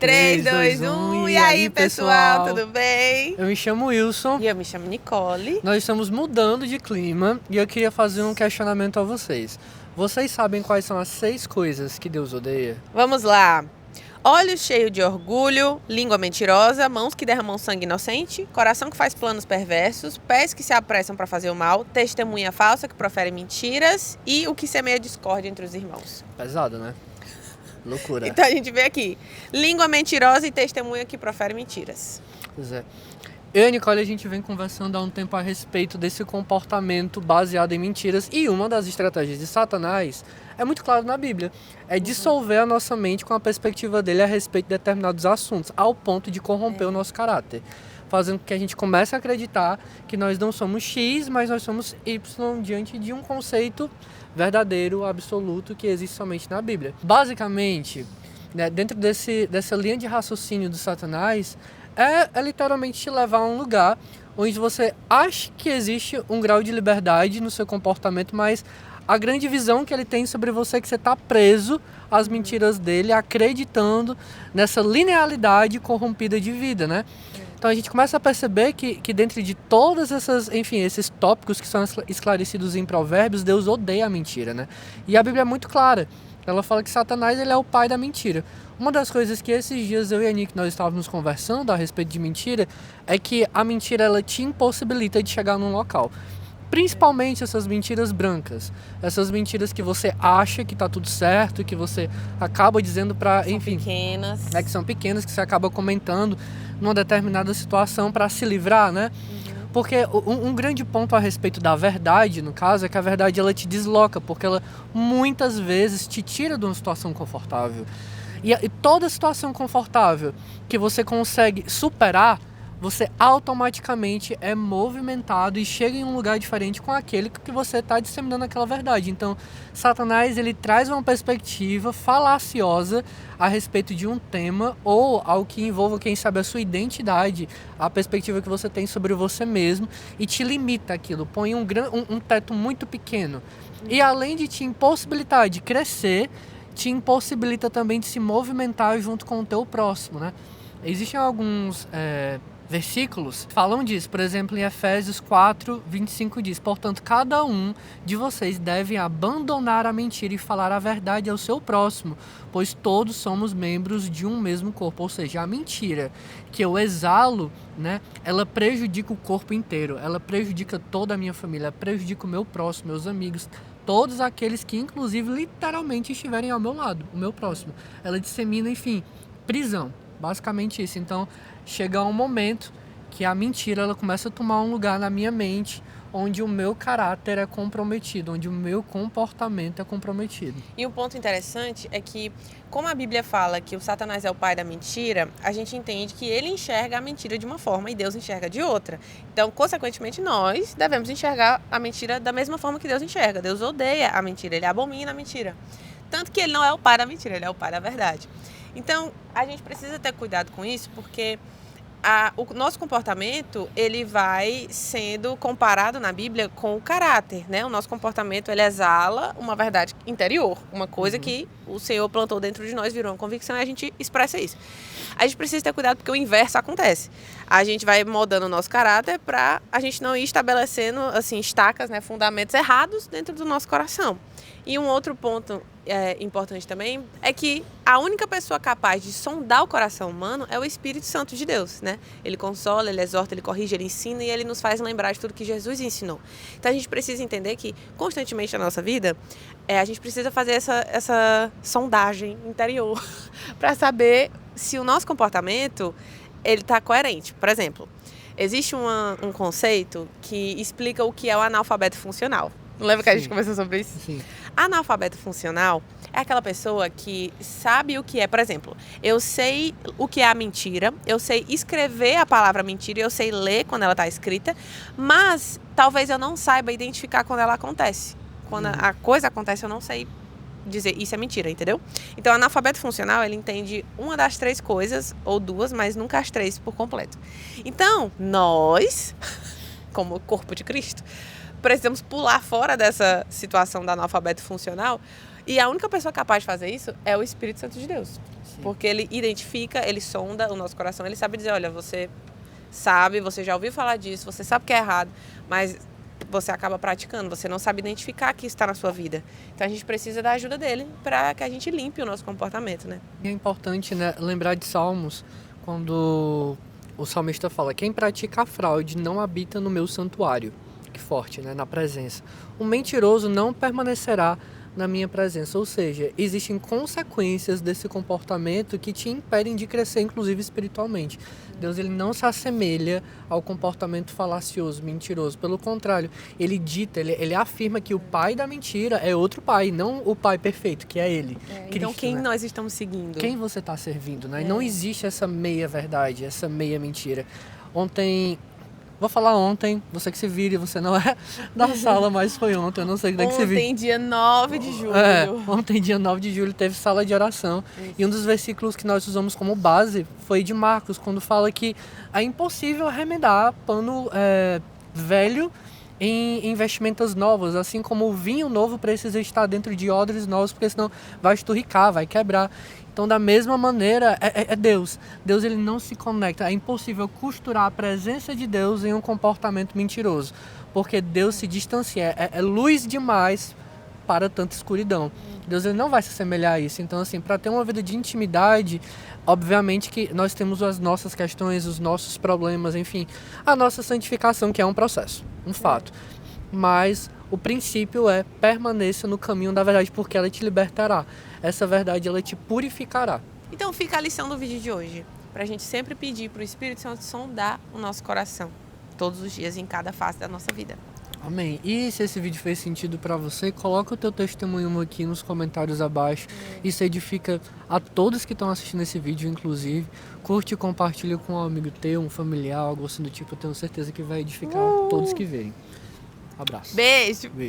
3, 2, 1. E aí, pessoal, tudo bem? Eu me chamo Wilson. E eu me chamo Nicole. Nós estamos mudando de clima e eu queria fazer um questionamento a vocês. Vocês sabem quais são as 6 coisas que Deus odeia? Vamos lá. Olhos cheios de orgulho, língua mentirosa, mãos que derramam sangue inocente, coração que faz planos perversos, pés que se apressam para fazer o mal, testemunha falsa que profere mentiras e o que semeia discórdia entre os irmãos. Pesado, né? Loucura. Então a gente vê aqui, língua mentirosa e testemunha que profere mentiras. Pois é. Eu e a Nicole, a gente vem conversando há um tempo a respeito desse comportamento baseado em mentiras. E uma das estratégias de Satanás é muito claro na Bíblia. É dissolver a nossa mente com a perspectiva dele a respeito de determinados assuntos, ao ponto de corromper o nosso caráter. Fazendo com que a gente comece a acreditar que nós não somos X, mas nós somos Y diante de um conceito verdadeiro, absoluto, que existe somente na Bíblia. Basicamente, né, dentro dessa linha de raciocínio do Satanás, é literalmente te levar a um lugar onde você acha que existe um grau de liberdade no seu comportamento, mas a grande visão que ele tem sobre você é que você está preso às mentiras dele, acreditando nessa linearidade corrompida de vida, né? Então a gente começa a perceber que dentro de todas esses tópicos que são esclarecidos em Provérbios, Deus odeia a mentira, né? E a Bíblia é muito clara. Ela fala que Satanás ele é o pai da mentira. Uma das coisas que esses dias eu e a Nick nós estávamos conversando a respeito de mentira é que a mentira ela te impossibilita de chegar num local. Principalmente essas mentiras brancas. Essas mentiras que você acha que tá tudo certo, que você acaba dizendo para, enfim, pequenas. Que são pequenas, que você acaba comentando numa determinada situação para se livrar, né? Porque um grande ponto a respeito da verdade, no caso, é que a verdade ela te desloca, porque ela muitas vezes te tira de uma situação confortável. E toda situação confortável que você consegue superar, você automaticamente é movimentado e chega em um lugar diferente com aquele que você está disseminando aquela verdade. Então, Satanás ele traz uma perspectiva falaciosa a respeito de um tema ou algo que envolva, quem sabe, a sua identidade, a perspectiva que você tem sobre você mesmo e te limita aquilo, põe um teto muito pequeno. E além de te impossibilitar de crescer, te impossibilita também de se movimentar junto com o teu próximo, né? Existem alguns versículos que falam disso. Por exemplo, em Efésios 4, 25 diz: portanto, cada um de vocês deve abandonar a mentira e falar a verdade ao seu próximo, pois todos somos membros de um mesmo corpo. Ou seja, a mentira que eu exalo, né, ela prejudica o corpo inteiro, ela prejudica toda a minha família, ela prejudica o meu próximo, meus amigos, todos aqueles que inclusive literalmente estiverem ao meu lado, o meu próximo. Ela dissemina, enfim, prisão. Basicamente isso. Então, chega um momento que a mentira ela começa a tomar um lugar na minha mente, onde o meu caráter é comprometido, onde o meu comportamento é comprometido. E um ponto interessante é que, como a Bíblia fala que o Satanás é o pai da mentira, a gente entende que ele enxerga a mentira de uma forma e Deus enxerga de outra. Então, consequentemente, nós devemos enxergar a mentira da mesma forma que Deus enxerga. Deus odeia a mentira, ele abomina a mentira. Tanto que ele não é o pai da mentira, ele é o pai da verdade. Então, a gente precisa ter cuidado com isso, porque o nosso comportamento, ele vai sendo comparado na Bíblia com o caráter, né? O nosso comportamento, ele exala uma verdade interior, uma coisa que o Senhor plantou dentro de nós, virou uma convicção e a gente expressa isso. A gente precisa ter cuidado porque o inverso acontece. A gente vai moldando o nosso caráter para a gente não ir estabelecendo, assim, estacas, né, fundamentos errados dentro do nosso coração. E um outro ponto importante também é que a única pessoa capaz de sondar o coração humano é o Espírito Santo de Deus, né? Ele consola, ele exorta, ele corrige, ele ensina e ele nos faz lembrar de tudo que Jesus ensinou. Então a gente precisa entender que constantemente na nossa vida a gente precisa fazer essa sondagem interior para saber se o nosso comportamento ele está coerente. Por exemplo, existe um conceito que explica o que é o analfabeto funcional. Não lembra que a gente conversou sobre isso? Sim. Analfabeto funcional é aquela pessoa que sabe o que é, por exemplo, eu sei o que é a mentira, eu sei escrever a palavra mentira, eu sei ler quando ela está escrita, mas talvez eu não saiba identificar quando ela acontece. Quando a coisa acontece, eu não sei dizer isso é mentira, entendeu? Então, o analfabeto funcional, ele entende uma das 3 coisas, ou 2, mas nunca as 3 por completo. Então, nós, como corpo de Cristo, precisamos pular fora dessa situação da analfabeto funcional E a única pessoa capaz de fazer isso é o Espírito Santo de Deus. Sim. Porque ele identifica, ele sonda o nosso coração, ele sabe dizer, olha, você sabe, você já ouviu falar disso, você sabe que é errado, mas você acaba praticando, você não sabe identificar que isso está na sua vida. Então a gente precisa da ajuda dele para que a gente limpe o nosso comportamento, né? E é importante, né, lembrar de Salmos, quando o salmista fala: quem pratica a fraude não habita no meu santuário. Que forte, né, na presença. O mentiroso não permanecerá na minha presença. Ou seja, existem consequências desse comportamento que te impedem de crescer, inclusive espiritualmente. Deus, ele não se assemelha ao comportamento falacioso, mentiroso. Pelo contrário, ele dita, ele afirma que o pai da mentira é outro pai, não o pai perfeito, que é ele. Cristo, então quem né? nós estamos seguindo? Quem você está servindo, né? E não existe essa meia verdade, essa meia mentira. Vou falar ontem, você que se vire, você não é da sala, mas foi ontem, eu não sei como é que você viu. Ontem, dia 9 de julho. Ontem, dia 9 de julho, teve sala de oração. Isso. E um dos versículos que nós usamos como base foi de Marcos, quando fala que é impossível remendar pano velho em vestimentas novas, assim como o vinho novo precisa estar dentro de odres novos, porque senão vai esturricar, vai quebrar. Então, da mesma maneira, é Deus. Deus, ele não se conecta. É impossível costurar a presença de Deus em um comportamento mentiroso, porque Deus se distancia. É luz demais para tanta escuridão. Deus, ele não vai se assemelhar a isso. Então, assim, para ter uma vida de intimidade, obviamente que nós temos as nossas questões, os nossos problemas, enfim, a nossa santificação, que é um processo, um fato. Mas o princípio é: permaneça no caminho da verdade, porque ela te libertará. Essa verdade, ela te purificará. Então fica a lição do vídeo de hoje, para a gente sempre pedir para o Espírito Santo sondar o nosso coração, todos os dias, em cada fase da nossa vida. Amém. E se esse vídeo fez sentido para você, coloca o teu testemunho aqui nos comentários abaixo. Isso edifica a todos que estão assistindo esse vídeo, inclusive. Curte e compartilha com um amigo teu, um familiar, algo assim do tipo. Eu tenho certeza que vai edificar todos que verem. Abraço. Beijo. Beijo.